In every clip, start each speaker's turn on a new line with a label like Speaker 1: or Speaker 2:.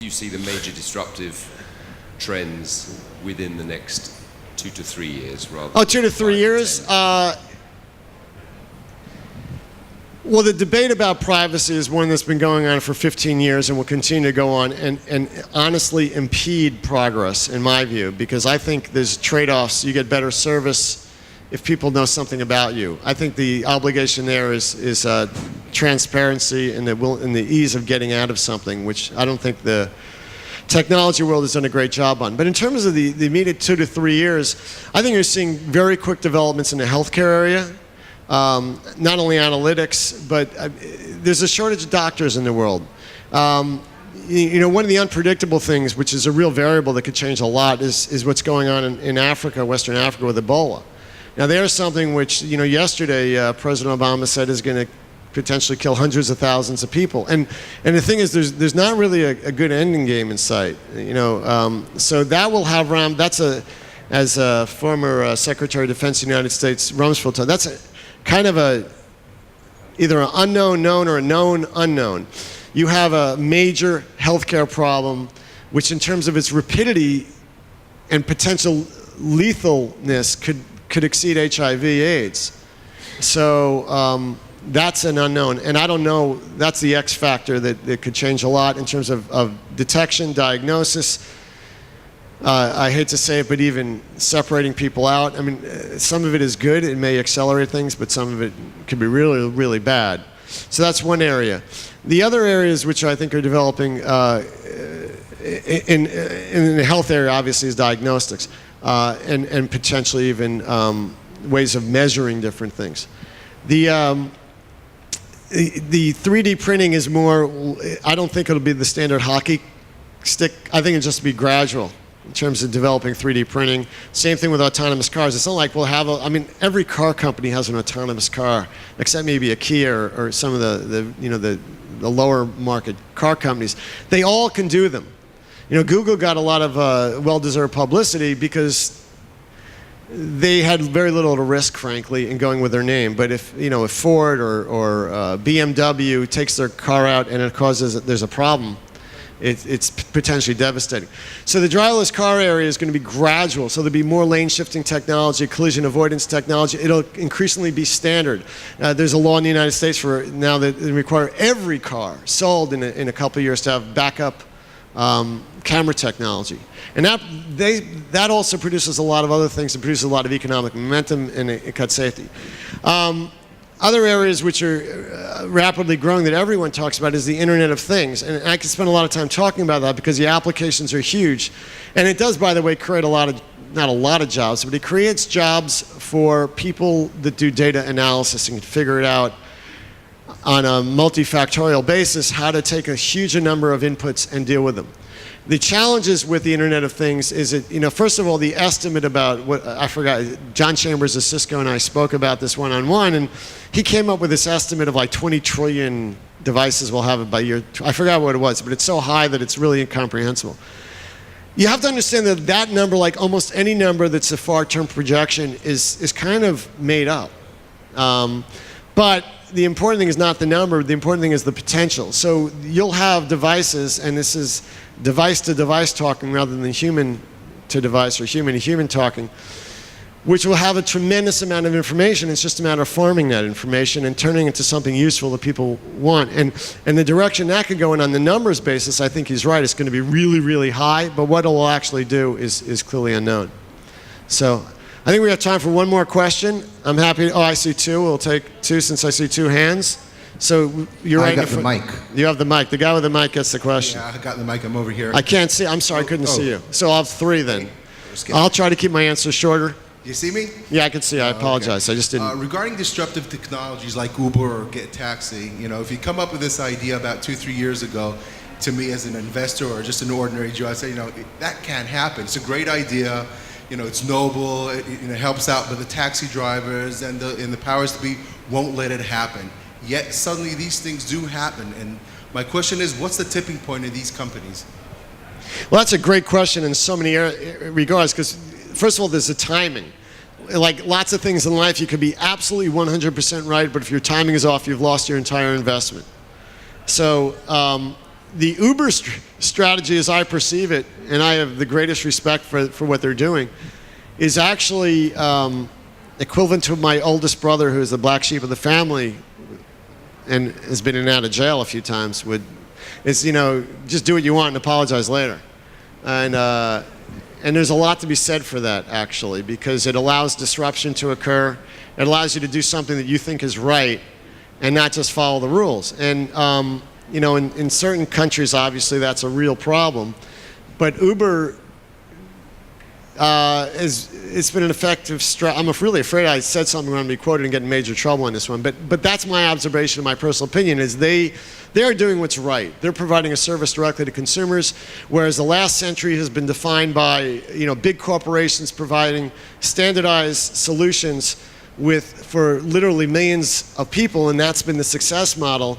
Speaker 1: you see the major disruptive trends within the next 2 to 3 years? Rather
Speaker 2: oh, 2 to 3 years? Well, the debate about privacy is one that's been going on for 15 years and will continue to go on and honestly impede progress, in my view, because I think there's trade-offs. You get better service if people know something about you. I think the obligation there is transparency and the ease of getting out of something, which I don't think the technology world has done a great job on. But in terms of the immediate 2 to 3 years, I think you're seeing very quick developments in the healthcare area. Not only analytics, but there's a shortage of doctors in the world. You know, one of the unpredictable things, which is a real variable that could change a lot, is what's going on in Africa, Western Africa, with Ebola. Now, there's something which, you know, yesterday President Obama said is going to potentially kill hundreds of thousands of people. And the thing is, there's not really a good ending game in sight. You know, so that will have as a former Secretary of Defense of the United States, Rumsfeld told, that's kind of either an unknown known or a known unknown. You have a major healthcare problem, which in terms of its rapidity and potential lethalness could exceed HIV/AIDS. So that's an unknown, and I don't know, that's the X factor that could change a lot in terms of detection, diagnosis. I hate to say it, but even separating people out. I mean, some of it is good. It may accelerate things, but some of it could be really, really bad. So that's one area. The other areas which I think are developing in the health area, obviously, is diagnostics and potentially even ways of measuring different things. The 3D printing is more, I don't think it'll be the standard hockey stick. I think it'll just be gradual in terms of developing 3D printing. Same thing with autonomous cars. It's not like we'll have I mean, every car company has an autonomous car, except maybe a Kia or some of the lower market car companies. They all can do them. You know, Google got a lot of well-deserved publicity because they had very little to risk, frankly, in going with their name. But if Ford or BMW takes their car out and it causes there's a problem, it's potentially devastating. So the driverless car area is going to be gradual. So there'll be more lane shifting technology, collision avoidance technology. It'll increasingly be standard. There's a law in the United States for now that require every car sold in a couple of years to have backup camera technology. And that also produces a lot of other things. It produces a lot of economic momentum and it cuts safety. Other areas which are rapidly growing that everyone talks about is the Internet of Things. And I could spend a lot of time talking about that because the applications are huge. And it does, by the way, create not a lot of jobs, but it creates jobs for people that do data analysis and can figure it out on a multifactorial basis how to take a huge number of inputs and deal with them. The challenges with the Internet of Things is that, first of all, the estimate about what, I forgot, John Chambers of Cisco and I spoke about this one-on-one, and he came up with this estimate of like 20 trillion devices we'll have by year, I forgot what it was, but it's so high that it's really incomprehensible. You have to understand that that number, like almost any number that's a far-term projection, is kind of made up. But the important thing is not the number, the important thing is the potential. So you'll have devices, and this is device-to-device talking rather than human-to-device or human-to-human talking, which will have a tremendous amount of information. It's just a matter of farming that information and turning it into something useful that people want. And the direction that could go in on the numbers basis, I think he's right, it's going to be really, really high, but what it will actually do is clearly unknown. So I think we have time for one more question. I'm happy. Oh, I see two. We'll take two since I see two hands. So you're right.
Speaker 3: I got the mic.
Speaker 2: You have the mic. The guy with the mic gets the question.
Speaker 3: Yeah, I got the mic. I'm over here.
Speaker 2: I can't see. I'm sorry, I couldn't see you. So I'll have three then. I'll try to keep my answers shorter.
Speaker 3: You see me?
Speaker 2: Yeah, I can see. I apologize.
Speaker 3: Okay.
Speaker 2: I just didn't.
Speaker 3: Regarding disruptive technologies like Uber or Get Taxi, if you come up with this idea about 2-3 years ago, to me as an investor or just an ordinary Joe, I say, that can't happen. It's a great idea. It's noble. It helps out, but the taxi drivers and the powers to be won't let it happen. Yet suddenly these things do happen. And my question is, what's the tipping point of these companies?
Speaker 2: Well, that's a great question in so many regards, because first of all, there's the timing. Like lots of things in life, you could be absolutely 100% right, but if your timing is off, you've lost your entire investment. So the Uber strategy, as I perceive it, and I have the greatest respect for what they're doing, is actually equivalent to my oldest brother, who is the black sheep of the family and has been in and out of jail a few times. Just do what you want and apologize later. And there's a lot to be said for that, actually, because it allows disruption to occur. It allows you to do something that you think is right and not just follow the rules. And in certain countries, obviously, that's a real problem. But Uber it's been an effective I'm really afraid I said something I'm going to be quoted and get in major trouble on this one. But that's my observation, my personal opinion, is they are doing what's right. They're providing a service directly to consumers, whereas the last century has been defined by big corporations providing standardized solutions for literally millions of people, and that's been the success model.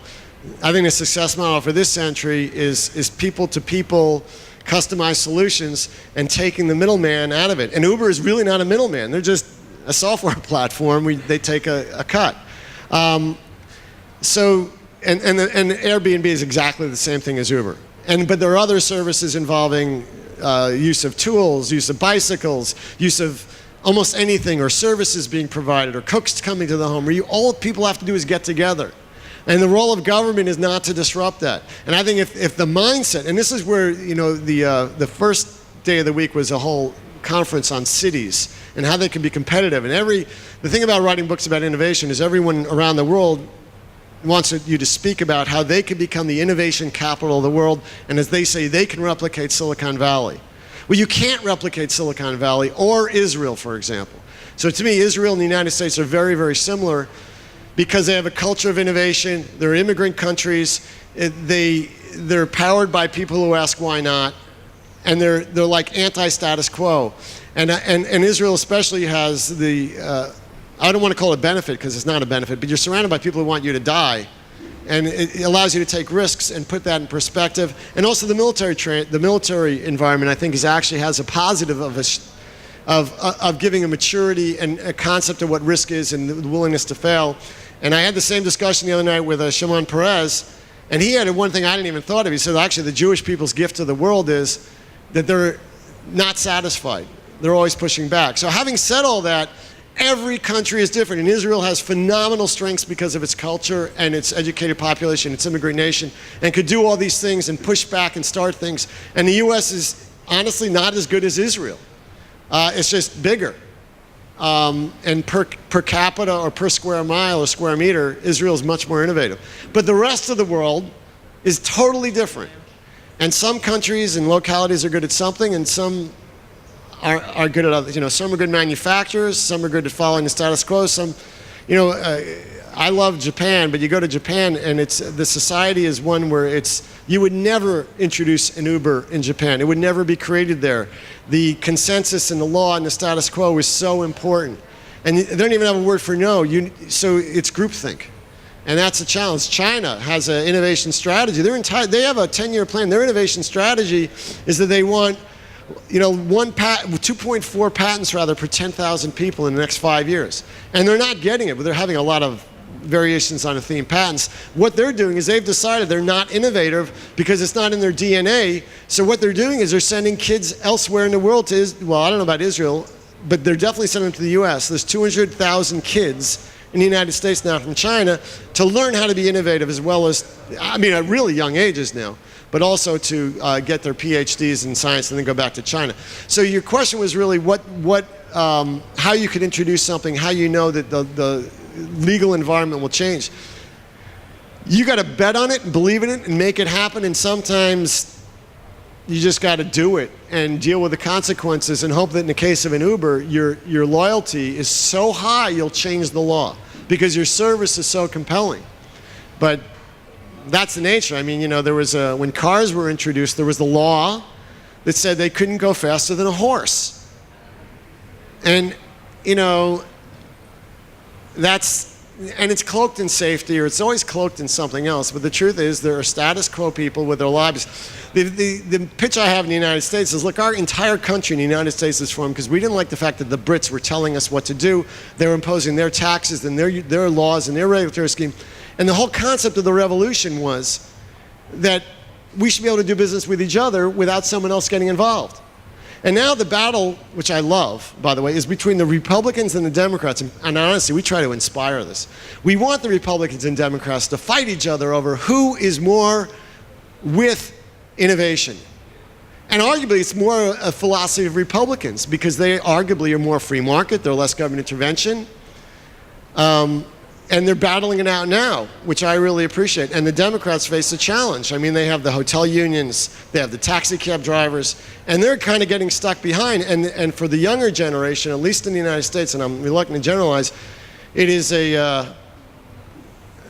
Speaker 2: I think the success model for this century is people-to-people customized solutions and taking the middleman out of it. And Uber is really not a middleman. They're just a software platform. They take a cut. And Airbnb is exactly the same thing as Uber. But there are other services involving use of tools, use of bicycles, use of almost anything, or services being provided, or cooks coming to the home, where all people have to do is get together. And the role of government is not to disrupt that. And I think if the mindset, and this is where the first day of the week was a whole conference on cities and how they can be competitive. And the thing about writing books about innovation is everyone around the world wants you to speak about how they can become the innovation capital of the world, and as they say, they can replicate Silicon Valley. Well, you can't replicate Silicon Valley or Israel, for example. So to me, Israel and the United States are very, very similar, because they have a culture of innovation. They're immigrant countries. They're powered by people who ask why not, and they're like anti-status quo. And Israel especially has I don't want to call it benefit, because it's not a benefit, but you're surrounded by people who want you to die, and it allows you to take risks and put that in perspective. And also the military environment, I think, actually has a positive of giving a maturity and a concept of what risk is and the willingness to fail. And I had the same discussion the other night with Shimon Peres, and he added one thing I didn't even thought of. He said, actually, the Jewish people's gift to the world is that they're not satisfied. They're always pushing back. So having said all that, every country is different. And Israel has phenomenal strengths because of its culture and its educated population, its immigrant nation, and could do all these things and push back and start things. And the U.S. is honestly not as good as Israel. It's just bigger. And per capita or per square mile or square meter, Israel is much more innovative. But the rest of the world is totally different. And some countries and localities are good at something, and some are good at other. Some are good manufacturers, some are good at following the status quo. Some, I love Japan, but you go to Japan and the society is one where you would never introduce an Uber in Japan. It would never be created there. The consensus and the law and the status quo is so important. And they don't even have a word for no. So it's groupthink. And that's a challenge. China has an innovation strategy. They have a 10-year plan. Their innovation strategy is that they want 2.4 patents rather per 10,000 people in the next 5 years. And they're not getting it, but they're having a lot of variations on a theme patents. What they're doing is they've decided they're not innovative because it's not in their DNA. So what they're doing is they're sending kids elsewhere in the world to, I don't know about Israel, but they're definitely sending them to the US. There's 200,000 kids in the United States now from China to learn how to be innovative, as well as, at really young ages now, but also to get their PhDs in science and then go back to China. So your question was really how you could introduce something, how you know that the legal environment will change. You got to bet on it and believe in it and make it happen, and sometimes you just got to do it and deal with the consequences and hope that in the case of an Uber, your loyalty is so high you'll change the law because your service is so compelling. But that's the nature. There was when cars were introduced, there was the law that said they couldn't go faster than a horse. And, and it's cloaked in safety, or it's always cloaked in something else. But the truth is, there are status quo people with their lives. The pitch I have in the United States is, look, our entire country in the United States is formed because we didn't like the fact that the Brits were telling us what to do. They were imposing their taxes and their laws and their regulatory scheme. And the whole concept of the revolution was that we should be able to do business with each other without someone else getting involved. And now the battle, which I love, by the way, is between the Republicans and the Democrats. And honestly, we try to inspire this. We want the Republicans and Democrats to fight each other over who is more with innovation. And arguably, it's more a philosophy of Republicans because they arguably are more free market, they're less government intervention. And they're battling it out now, which I really appreciate. And the Democrats face a challenge. I mean, they have the hotel unions, they have the taxi cab drivers, and they're kind of getting stuck behind. And for the younger generation, at least in the United States, and I'm reluctant to generalize, it is they're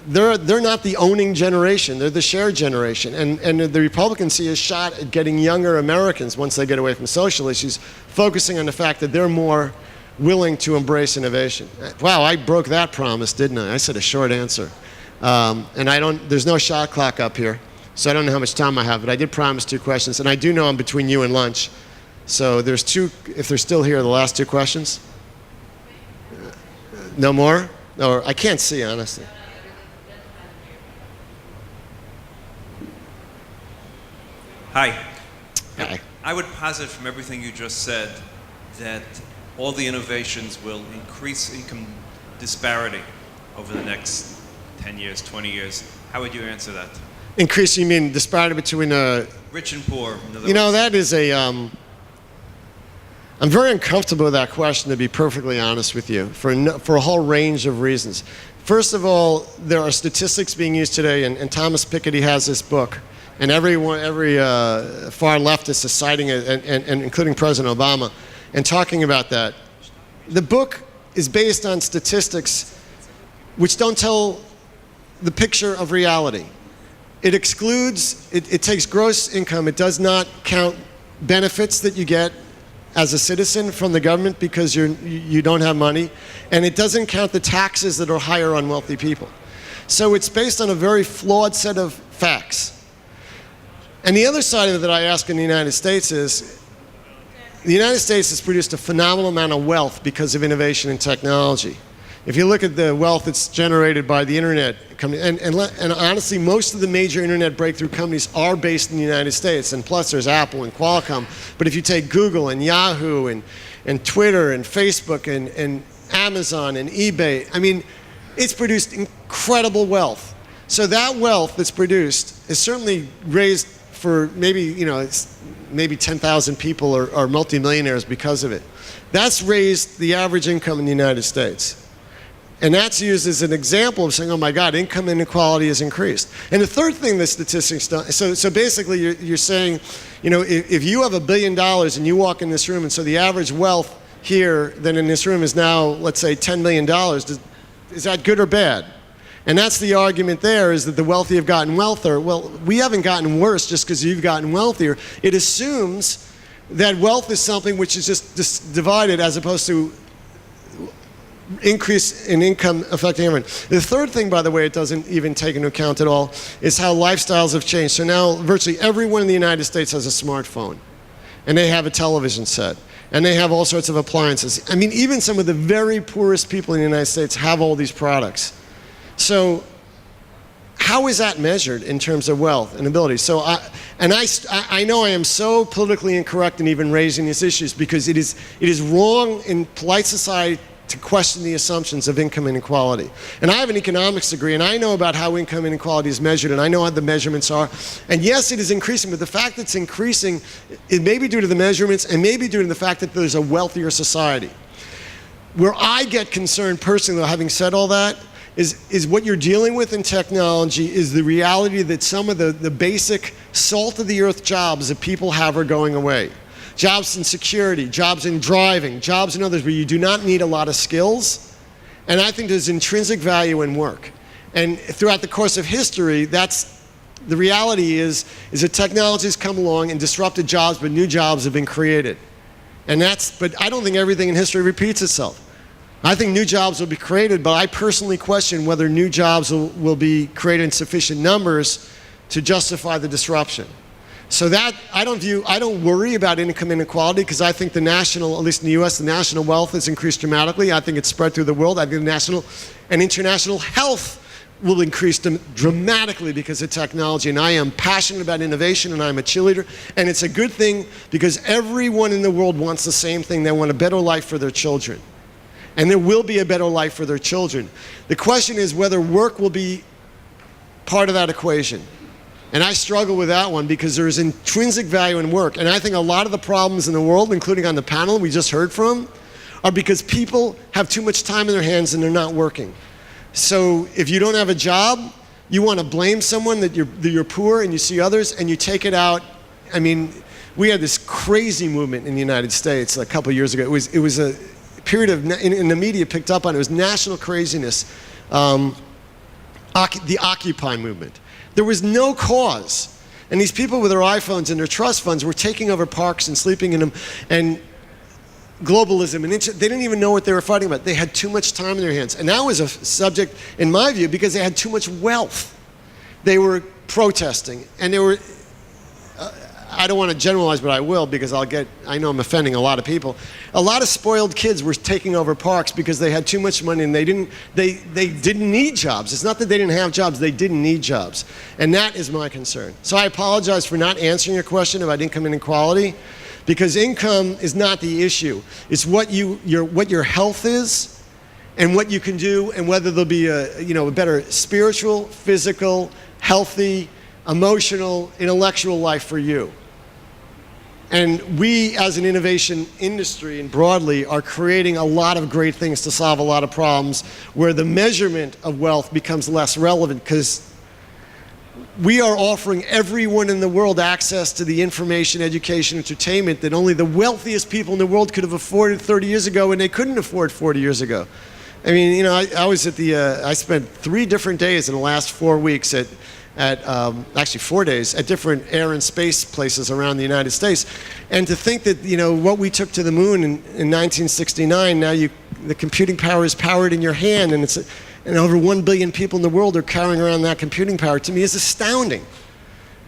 Speaker 2: not the owning generation, they're the shared generation. And the Republicans see a shot at getting younger Americans, once they get away from social issues, focusing on the fact that they're more willing to embrace innovation. Wow, I broke that promise, didn't I? I said a short answer. And there's no shot clock up here, so I don't know how much time I have, but I did promise 2 questions, and I do know I'm between you and lunch. So there's 2, if they're still here, the last 2 questions? No more? Or I can't see, honestly.
Speaker 4: Hi.
Speaker 2: Hi.
Speaker 4: I would posit from everything you just said that all the innovations will increase income disparity over the next 10 years, 20 years. How would you answer that?
Speaker 2: Increase, you mean disparity between
Speaker 4: Rich and poor.
Speaker 2: You know, that is I'm very uncomfortable with that question, to be perfectly honest with you, for a whole range of reasons. First of all, there are statistics being used today, and Thomas Piketty has this book, and every far leftist is citing it, and including President Obama, and talking about that. The book is based on statistics which don't tell the picture of reality. It excludes, it takes gross income, it does not count benefits that you get as a citizen from the government because you don't have money, and it doesn't count the taxes that are higher on wealthy people. So it's based on a very flawed set of facts. And the other side of it that I ask in the United States is, the United States has produced a phenomenal amount of wealth because of innovation and technology. If you look at the wealth that's generated by the internet, and honestly, most of the major internet breakthrough companies are based in the United States, and plus there's Apple and Qualcomm. But if you take Google and Yahoo and Twitter and Facebook and Amazon and eBay, I mean, it's produced incredible wealth. So that wealth that's produced is certainly raised for maybe 10,000 people are multimillionaires because of it. That's raised the average income in the United States. And that's used as an example of saying, oh my God, income inequality has increased. And the third thing the statistics don't, so basically you're saying, if you have $1 billion and you walk in this room, and so the average wealth here then in this room is now, let's say, $10 million, is that good or bad? And that's the argument there, is that the wealthy have gotten wealthier. Well, we haven't gotten worse just because you've gotten wealthier. It assumes that wealth is something which is just divided as opposed to increase in income affecting everyone. The third thing, by the way, it doesn't even take into account at all, is how lifestyles have changed. So now virtually everyone in the United States has a smartphone, and they have a television set, and they have all sorts of appliances. I mean, even some of the very poorest people in the United States have all these products. So how is that measured in terms of wealth and ability? So I know I am so politically incorrect in even raising these issues because it is wrong in polite society to question the assumptions of income inequality. And I have an economics degree, and I know about how income inequality is measured, and I know how the measurements are. And yes, it is increasing, but the fact that it's increasing, it may be due to the measurements, and may be due to the fact that there's a wealthier society. Where I get concerned personally, though, having said all that, is what you're dealing with in technology is the reality that some of the basic salt of the earth jobs that people have are going away. Jobs in security, jobs in driving, jobs in others where you do not need a lot of skills. And I think there's intrinsic value in work. And throughout the course of history, the reality is that technology has come along and disrupted jobs, but new jobs have been created. But I don't think everything in history repeats itself. I think new jobs will be created, but I personally question whether new jobs will be created in sufficient numbers to justify the disruption. So that, I don't worry about income inequality because I think at least in the US, the national wealth has increased dramatically. I think it's spread through the world. I think the national and international health will increase dramatically because of technology. And I am passionate about innovation, and I'm a cheerleader. And it's a good thing because everyone in the world wants the same thing. They want a better life for their children. And there will be a better life for their children. The question is whether work will be part of that equation. And I struggle with that one because there is intrinsic value in work. And I think a lot of the problems in the world, including on the panel we just heard from, are because people have too much time in their hands and they're not working. So if you don't have a job, you want to blame someone that you're poor, and you see others and you take it out. I mean, we had this crazy movement in the United States a couple of years ago. It was a period of, and the media picked up on it, was national craziness, the Occupy movement. There was no cause. And these people with their iPhones and their trust funds were taking over parks and sleeping in them, and globalism, and they didn't even know what they were fighting about. They had too much time in their hands. And that was a subject, in my view, because they had too much wealth. They were protesting, and they were, I don't want to generalize, but I will, because I know I'm offending a lot of people. A lot of spoiled kids were taking over parks because they had too much money, and they didn't need jobs. It's not that they didn't have jobs, they didn't need jobs. And that is my concern. So I apologize for not answering your question about income inequality, because income is not the issue. It's what your health is, and what you can do, and whether there'll be a better spiritual, physical, healthy, emotional, intellectual life for you. And we, as an innovation industry and broadly, are creating a lot of great things to solve a lot of problems where the measurement of wealth becomes less relevant, because we are offering everyone in the world access to the information, education, entertainment that only the wealthiest people in the world could have afforded 30 years ago, and they couldn't afford 40 years ago. I mean, I was at I spent 3 different days in the last 4 weeks actually 4 days at different air and space places around the United States. And to think that, what we took to the moon in 1969, now the computing power is powered in your hand, and over 1 billion people in the world are carrying around that computing power, to me is astounding.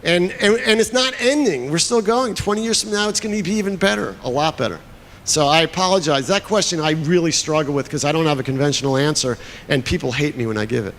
Speaker 2: And it's not ending. We're still going. 20 years from now, it's going to be even better, a lot better. So I apologize. That question I really struggle with because I don't have a conventional answer, and people hate me when I give it.